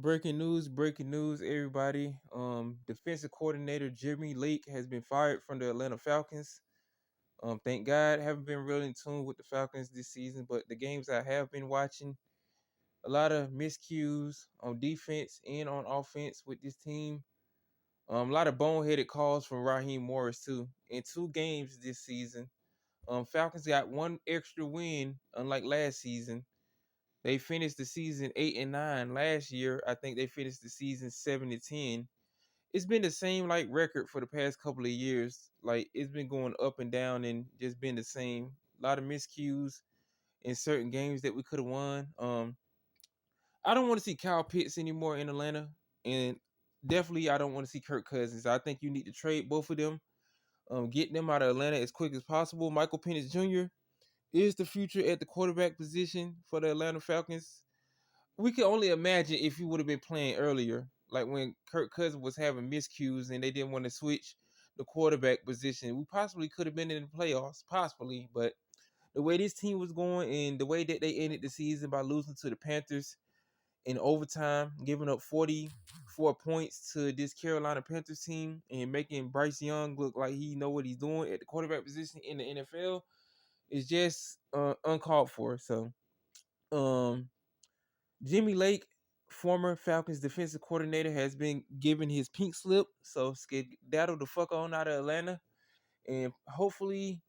Breaking news, everybody. Defensive coordinator Jimmy Lake has been fired from the Atlanta Falcons. Thank God, haven't been really in tune with the Falcons this season, but the games I have been watching, a lot of miscues on defense and on offense with this team. A lot of boneheaded calls from Raheem Morris too. In two games this season, Falcons got one extra win, unlike last season. They finished the season 8-9. Last year, I think they finished the season 7-10. It's been the same like record for the past couple of years. Like it's been going up and down and just been the same. A lot of miscues in certain games that we could have won. I don't want to see Kyle Pitts anymore in Atlanta, and definitely I don't want to see Kirk Cousins. I think you need to trade both of them. Get them out of Atlanta as quick as possible. Michael Penix Jr. is the future at the quarterback position for the Atlanta Falcons. We can only imagine if he would have been playing earlier, like when Kirk Cousins was having miscues and they didn't want to switch the quarterback position. We possibly could have been in the playoffs, possibly, but the way this team was going and the way that they ended the season by losing to the Panthers in overtime, giving up 44 points to this Carolina Panthers team and making Bryce Young look like he know what he's doing at the quarterback position in the NFL is just uncalled for. So, um, Jimmy Lake, former Falcons defensive coordinator, has been given his pink slip. So skedaddle the fuck on out of Atlanta. And hopefully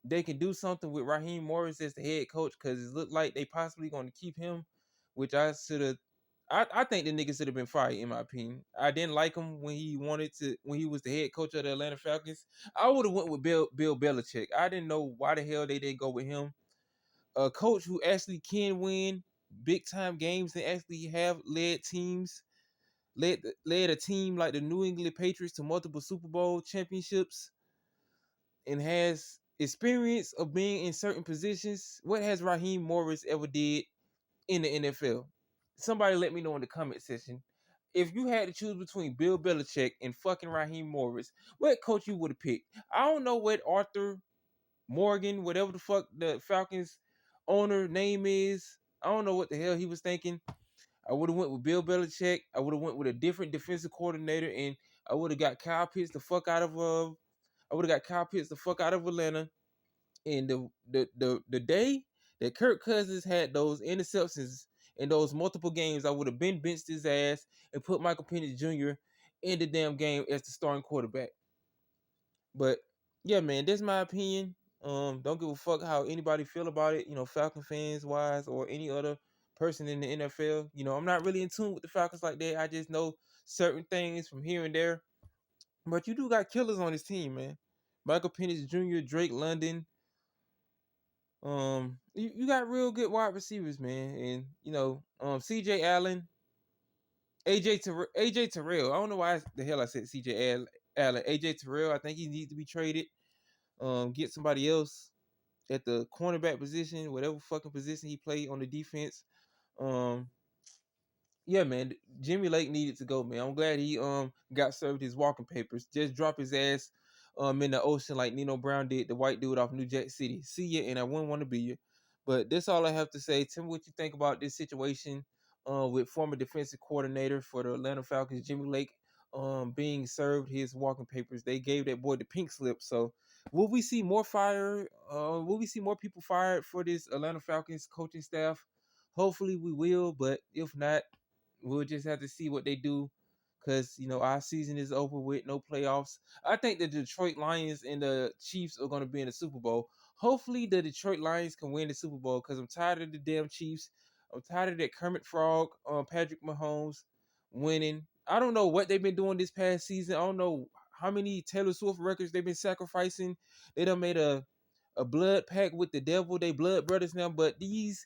they can do something with Raheem Morris as the head coach because it looked like they possibly going to keep him, which I should have. I think the nigga should have been fired, in my opinion. I didn't like him when he was the head coach of the Atlanta Falcons. I would have went with Bill Belichick. I didn't know why the hell they didn't go with him, a coach who actually can win big time games and actually have led a team like the New England Patriots to multiple Super Bowl championships and has experience of being in certain positions. What has Raheem Morris ever did in the NFL? Somebody let me know in the comment section. If you had to choose between Bill Belichick and fucking Raheem Morris, what coach you would have picked? I don't know what Arthur Morgan, whatever the fuck the Falcons owner name is. I don't know what the hell he was thinking. I would have went with Bill Belichick. I would have went with a different defensive coordinator, and I would have got Kyle Pitts the fuck out of I would have got Kyle Pitts the fuck out of Atlanta. And the day that Kirk Cousins had those interceptions in those multiple games, I would have been benched his ass and put Michael Penix Jr. in the damn game as the starting quarterback. But yeah, man, that's my opinion. Don't give a fuck how anybody feel about it, Falcon fans wise or any other person in the NFL. I'm not really in tune with the Falcons like that. I just know certain things from here and there. But you do got killers on this team, man. Michael Penix Jr., Drake London. You got real good wide receivers, man. And CJ Allen, AJ Terrell. I don't know why the hell I said CJ Allen. AJ Terrell, I think he needs to be traded. Get somebody else at the cornerback position, whatever fucking position he played on the defense. Um, yeah, man, Jimmy Lake needed to go, man. I'm glad he got served his walking papers. Just drop his ass in the ocean like Nino Brown did the white dude off New Jack City. See ya, and I wouldn't want to be you. But that's all I have to say. Tell me what you think about this situation with former defensive coordinator for the Atlanta Falcons, Jimmy Lake, being served his walking papers. They gave that boy the pink slip. So will we see more fire? Will we see more people fired for this Atlanta Falcons coaching staff? Hopefully we will, but if not, we'll just have to see what they do because our season is over with, no playoffs. I think the Detroit Lions and the Chiefs are going to be in the Super Bowl. Hopefully, the Detroit Lions can win the Super Bowl because I'm tired of the damn Chiefs. I'm tired of that Kermit Frog, Patrick Mahomes winning. I don't know what they've been doing this past season. I don't know how many Taylor Swift records they've been sacrificing. They done made a blood pact with the devil. They blood brothers now, but these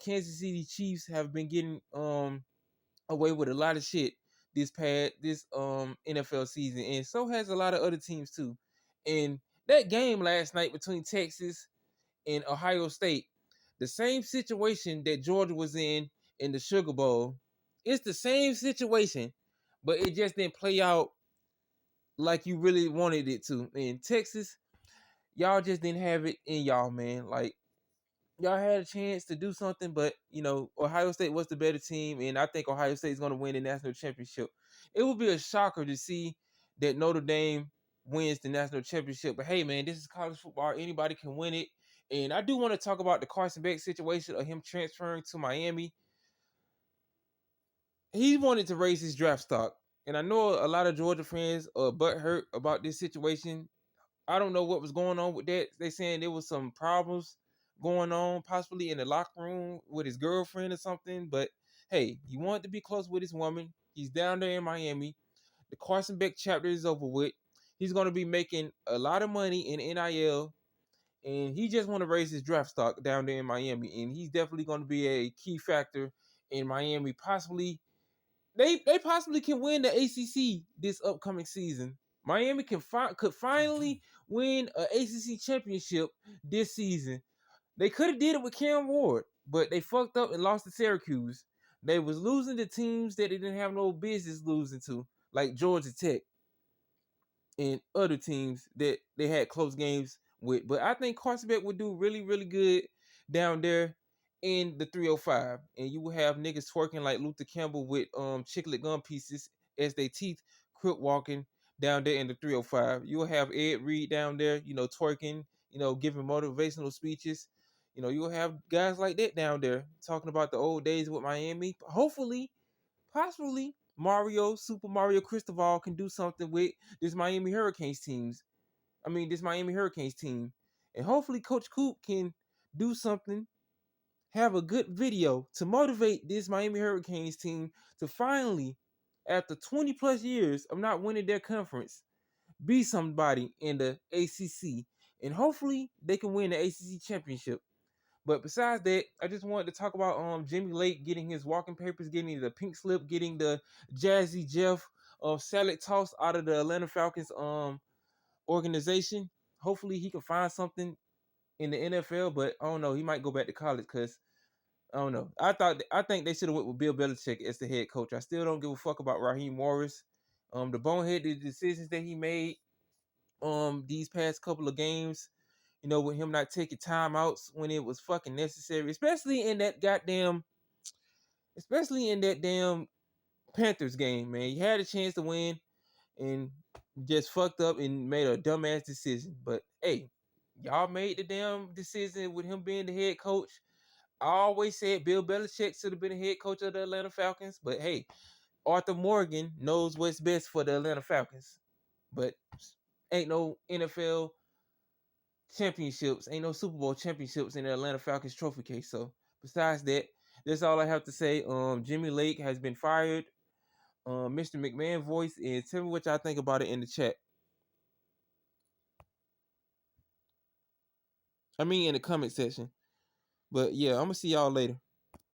Kansas City Chiefs have been getting away with a lot of shit this NFL season, and so has a lot of other teams too. And that game last night between Texas and Ohio State, the same situation that Georgia was in the Sugar Bowl, it's the same situation, but it just didn't play out like you really wanted it to. In Texas, y'all just didn't have it in y'all, man. Like y'all had a chance to do something, but Ohio State was the better team, and I think Ohio State is going to win the national championship. It would be a shocker to see that Notre Dame wins the national championship. But hey, man, this is college football; anybody can win it. And I do want to talk about the Carson Beck situation of him transferring to Miami. He wanted to raise his draft stock, and I know a lot of Georgia fans are butthurt about this situation. I don't know what was going on with that. They saying there was some problems going on, possibly in the locker room with his girlfriend or something. But hey, he wanted to be close with his woman. He's down there in Miami. The Carson Beck chapter is over with. He's going to be making a lot of money in NIL, and he just want to raise his draft stock down there in Miami. And he's definitely going to be a key factor in Miami. Possibly, they possibly can win the ACC this upcoming season. Miami could finally win an ACC championship this season. They could have did it with Cam Ward, but they fucked up and lost to Syracuse. They was losing to teams that they didn't have no business losing to, like Georgia Tech and other teams that they had close games with. But I think Carson Beck would do really, really good down there in the 305. And you will have niggas twerking like Luther Campbell with chiclet gum pieces as they teeth crook walking down there in the 305. You'll have Ed Reed down there, twerking, giving motivational speeches. You'll have guys like that down there talking about the old days with Miami. Hopefully, possibly Super Mario Cristobal can do something with this Miami Hurricanes teams. This Miami Hurricanes team. And hopefully Coach Coop can do something, have a good video to motivate this Miami Hurricanes team to finally, after 20 plus years of not winning their conference, be somebody in the ACC. And hopefully they can win the ACC championship. But besides that, I just wanted to talk about Jimmy Lake getting his walking papers, getting the pink slip, getting the Jazzy Jeff salad toss out of the Atlanta Falcons organization. Hopefully he can find something in the NFL, but I don't know. He might go back to college because I don't know. I think they should have went with Bill Belichick as the head coach. I still don't give a fuck about Raheem Morris. The boneheaded decisions that he made these past couple of games, with him not taking timeouts when it was fucking necessary, especially in that damn Panthers game, man. You had a chance to win and just fucked up and made a dumbass decision. But hey, y'all made the damn decision with him being the head coach. I always said Bill Belichick should have been the head coach of the Atlanta Falcons, but hey, Arthur Morgan knows what's best for the Atlanta Falcons. But ain't no NFL championships, ain't no Super Bowl championships in the Atlanta Falcons trophy case. So besides that, that's all I have to say. Jimmy Lake has been fired. Mr. McMahon voice, and tell me what y'all think about it in the chat. In the comment section. But yeah, I'm gonna see y'all later.